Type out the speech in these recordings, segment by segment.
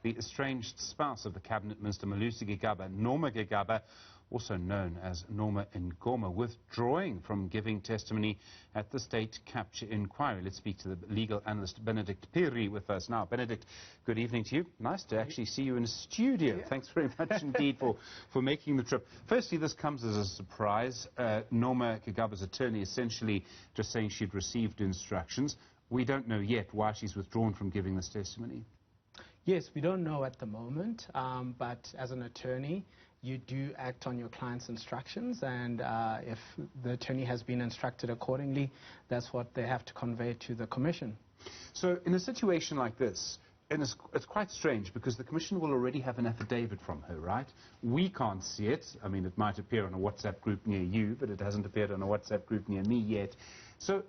the estranged spouse of the Cabinet Minister Malusi Gigaba, Norma Gigaba, also known as Norma Mngoma, withdrawing from giving testimony at the state capture inquiry. Let's speak to the legal analyst Benedict Phiri with us now. Benedict, good evening to you. Nice to actually see you in a studio. Yeah. Thanks very much indeed for making the trip. Firstly, this comes as a surprise. Norma Gigaba's attorney essentially just saying she'd received instructions. We don't know yet why she's withdrawn from giving this testimony. Yes, we don't know at the moment, but as an attorney, you do act on your client's instructions, and if the attorney has been instructed accordingly, that's what they have to convey to the Commission. So in a situation like this, and it's quite strange because the Commission will already have an affidavit from her, right? We can't see it. I mean, it might appear on a WhatsApp group near you, but it hasn't appeared on a WhatsApp group near me yet. So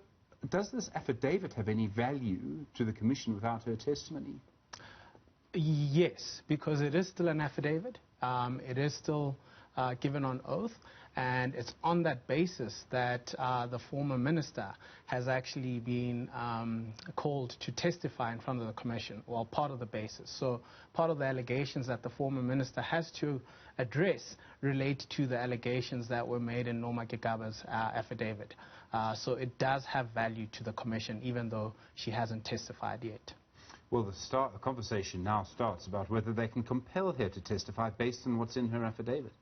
does this affidavit have any value to the Commission without her testimony? Yes, because it is still an affidavit. It is still given on oath, and it's on that basis that the former minister has actually been called to testify in front of the Commission, well, part of the basis. So part of the allegations that the former minister has to address relate to the allegations that were made in Norma Gigaba's affidavit. So it does have value to the Commission, even though she hasn't testified yet. Well, the conversation now starts about whether they can compel her to testify based on what's in her affidavit.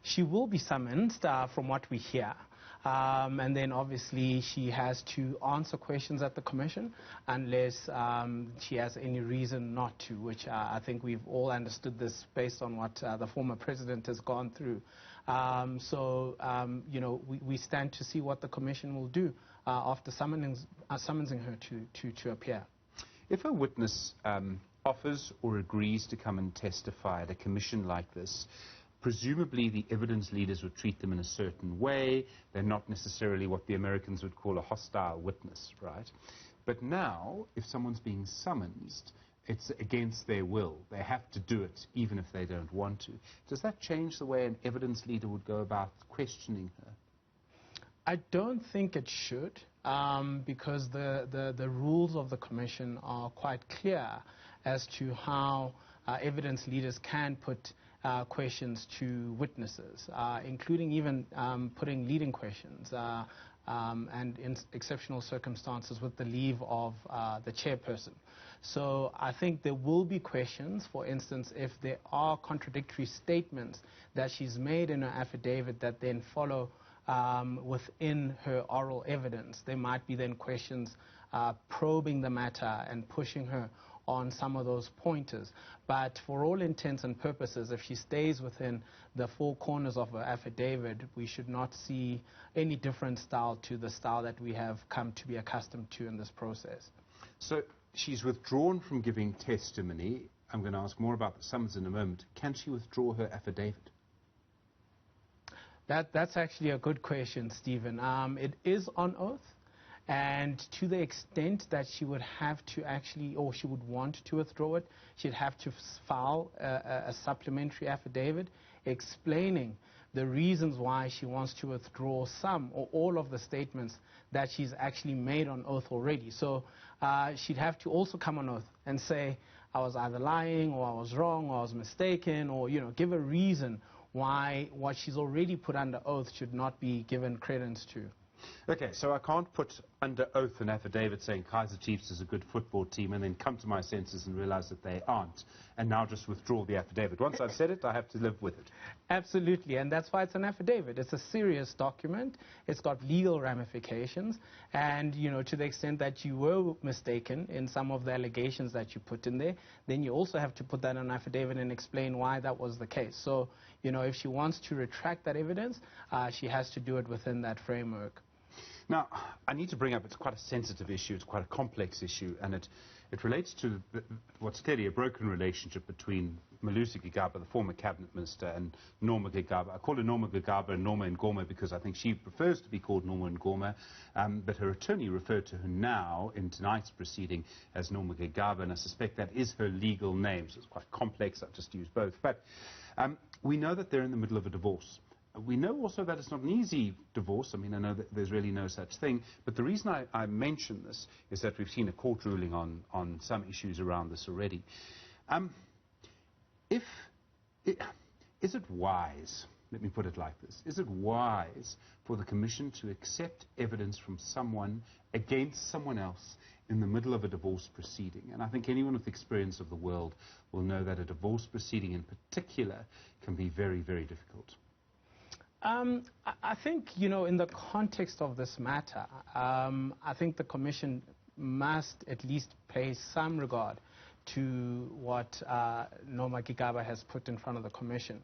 She will be summoned, from what we hear. And then obviously she has to answer questions at the Commission unless she has any reason not to, which I think we've all understood this based on what the former president has gone through. You know, we stand to see what the Commission will do after summoning her to appear. If a witness offers or agrees to come and testify at a commission like this, presumably the evidence leaders would treat them in a certain way. They're not necessarily what the Americans would call a hostile witness, right? But now, if someone's being summoned, it's against their will. They have to do it, even if they don't want to. Does that change the way an evidence leader would go about questioning her? I don't think it should, because the rules of the Commission are quite clear as to how evidence leaders can put questions to witnesses, including even putting leading questions and in exceptional circumstances with the leave of the chairperson. So I think there will be questions, for instance, if there are contradictory statements that she's made in her affidavit that then follow within her oral evidence. There might be then questions probing the matter and pushing her on some of those pointers. But for all intents and purposes, if she stays within the four corners of her affidavit, we should not see any different style to the style that we have come to be accustomed to in this process. So she's withdrawn from giving testimony. I'm going to ask more about the summons in a moment. Can she withdraw her affidavit? That's actually a good question, Stephen. It is on oath, and to the extent that she would have to actually, or she would want to withdraw it, she'd have to file a supplementary affidavit explaining the reasons why she wants to withdraw some or all of the statements that she's actually made on oath already. So she'd have to also come on oath and say, I was either lying, or I was wrong, or I was mistaken, or, you know, give a reason why what she's already put under oath should not be given credence to. Okay, so I can't put under oath an affidavit saying Kaizer Chiefs is a good football team and then come to my senses and realize that they aren't, and now just withdraw the affidavit. Once I've said it, I have to live with it. Absolutely, and that's why it's an affidavit. It's a serious document. It's got legal ramifications, and, you know, to the extent that you were mistaken in some of the allegations that you put in there, then you also have to put that in an affidavit and explain why that was the case. So, you know, if she wants to retract that evidence, she has to do it within that framework. Now, I need to bring up, it's quite a sensitive issue, it's quite a complex issue, and it relates to what's clearly a broken relationship between Malusi Gigaba, the former cabinet minister, and Norma Gigaba. I call her Norma Gigaba and Norma Mngoma because I think she prefers to be called Norma Mngoma, but her attorney referred to her now in tonight's proceeding as Norma Gigaba, and I suspect that is her legal name, so it's quite complex. I've just used both. But we know that they're in the middle of a divorce. We know also that it's not an easy divorce. I mean, I know that there's really no such thing. But the reason I mention this is that we've seen a court ruling on some issues around this already. Is it wise, let me put it like this, is it wise for the Commission to accept evidence from someone against someone else in the middle of a divorce proceeding? And I think anyone with experience of the world will know that a divorce proceeding in particular can be very, very difficult. I think, in the context of this matter, I think the Commission must at least pay some regard to what Norma Gigaba has put in front of the Commission.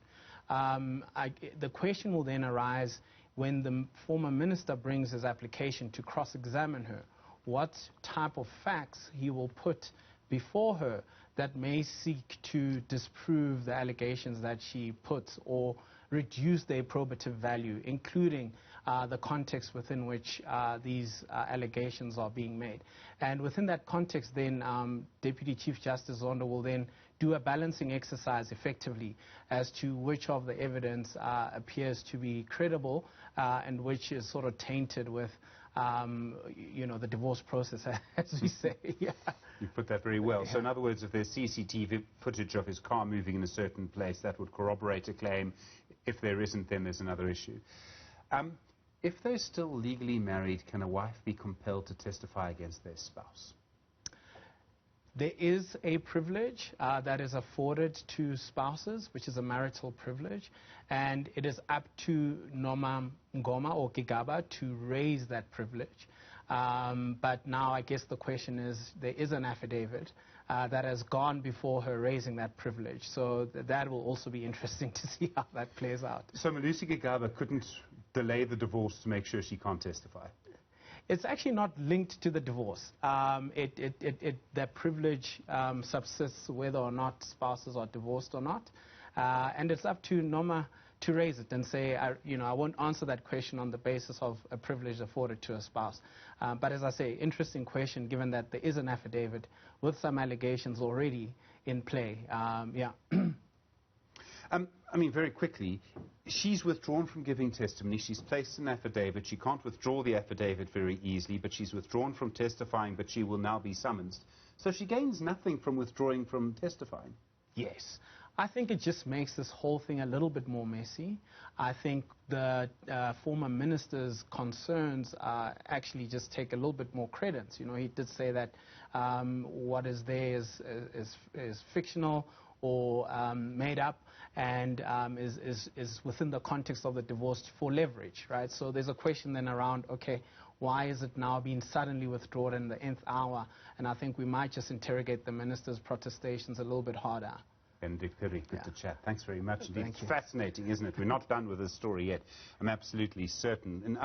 The question will then arise when the former minister brings his application to cross-examine her, what type of facts he will put before her that may seek to disprove the allegations that she puts or reduce their probative value, including the context within which these allegations are being made. And within that context, then Deputy Chief Justice Zondo will then do a balancing exercise effectively as to which of the evidence appears to be credible and which is sort of tainted with the divorce process, as we say. Yeah. You put that very well. Yeah. So in other words, if there's CCTV footage of his car moving in a certain place, that would corroborate a claim. If there isn't, then there's another issue. If they're still legally married, can a wife be compelled to testify against their spouse? There is a privilege that is afforded to spouses, which is a marital privilege, and it is up to Norma Mngoma or Gigaba to raise that privilege. But now I guess the question is, there is an affidavit that has gone before her raising that privilege. So that will also be interesting to see how that plays out. So Malusi Gigaba couldn't delay the divorce to make sure she can't testify? It's actually not linked to the divorce. That privilege subsists whether or not spouses are divorced or not. And it's up to Norma to raise it and say, I won't answer that question on the basis of a privilege afforded to a spouse. But as I say, interesting question, given that there is an affidavit with some allegations already in play. Yeah. I mean, very quickly, she's withdrawn from giving testimony. She's placed an affidavit. She can't withdraw the affidavit very easily, but she's withdrawn from testifying, but she will now be summoned. So she gains nothing from withdrawing from testifying. Yes. I think it just makes this whole thing a little bit more messy. I think the former minister's concerns actually just take a little bit more credence. He did say that what is there is fictional or made up and is within the context of the divorce for leverage, right? So there's a question then around, okay, why is it now being suddenly withdrawn in the nth hour? And I think we might just interrogate the minister's protestations a little bit harder. Benedict Phiri, good to chat. Thanks very much indeed. It's fascinating, isn't it? We're not done with this story yet. I'm absolutely certain.